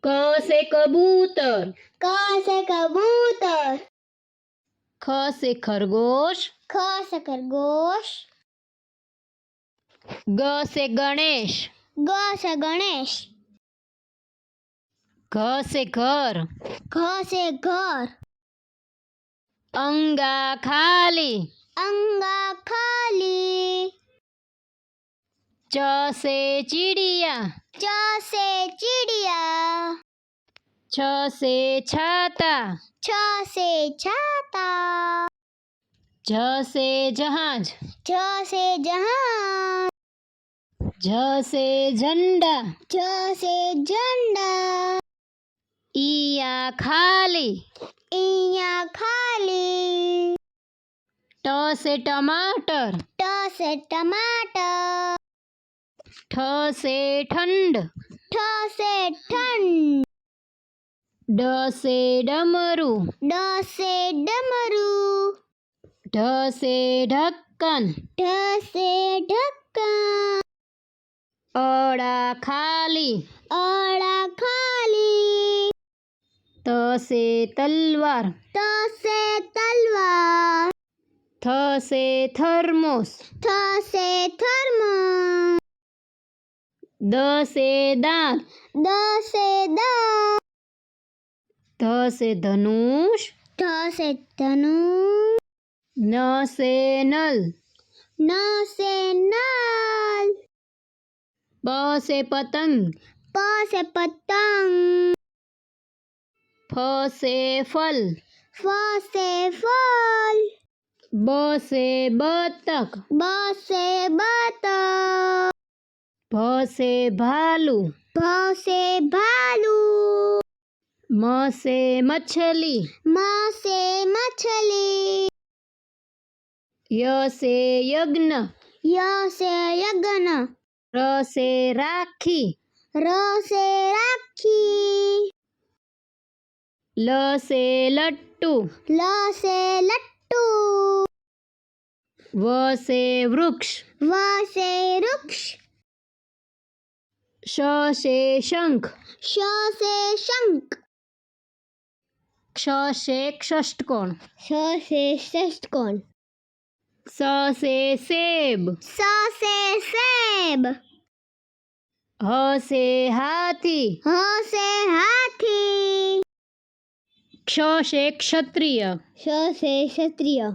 क से कबूतर। क से कबूतर। ख से खरगोश। ख से खरगोश। ग से गणेश। ग से गणेश। घ से घर। घ से घर। अंगा खाली। अंगा खाली। च से चिड़िया। च से चिड़िया। छ से छाता। छ से छाता। झ से जहाज। झ से जहाज। झ से झंडा। झ से झंडा। इया खाली। इया खाली। ट से टमाटर। ट से टमाटर। ठ से ठंड। ठ से ठंड। ड से डमरू। ड से डमरू। ढ से ढक्कन। ढ से ढक्कन। अड़ा खाली। अड़ा खाली। त से तलवार। त से तलवार। थ से थर्मोस। थ से थर्मोस। द से दांत। द से दांत। ध से धनुष। ध से धनुष। न से नल। न से नल। प से पतंग। प से पतंग। फ से फल। फ से फल। ब से बतख। ब से बतख। भ से भालू। भ से भालू। म से मछली। म से मछली। य से यज्ञ। य से यज्ञ। र से राखी। र से राखी। ल से लट्टू। ल से लट्टू। व से वृक्ष। व से वृक्ष। श से शंख। श से शंख। क्ष से षष्ठकोण। ष से षष्ठकोण। स से सेब। स से सेब। ह से हाथी। ह से हाथी। क्ष से क्षत्रिय। श से क्षत्रिय।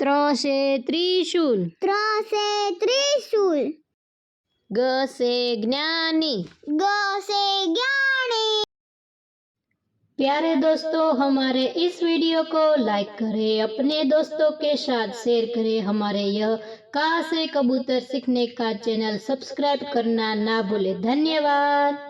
त्र से त्रिशूल। त्र से त्रिशूल। ग से ज्ञानी। ग से ज्ञानी। प्यारे दोस्तों, हमारे इस वीडियो को लाइक करें, अपने दोस्तों के साथ शेयर करें। हमारे यह क से कबूतर सीखने का चैनल सब्सक्राइब करना ना भूलें। धन्यवाद।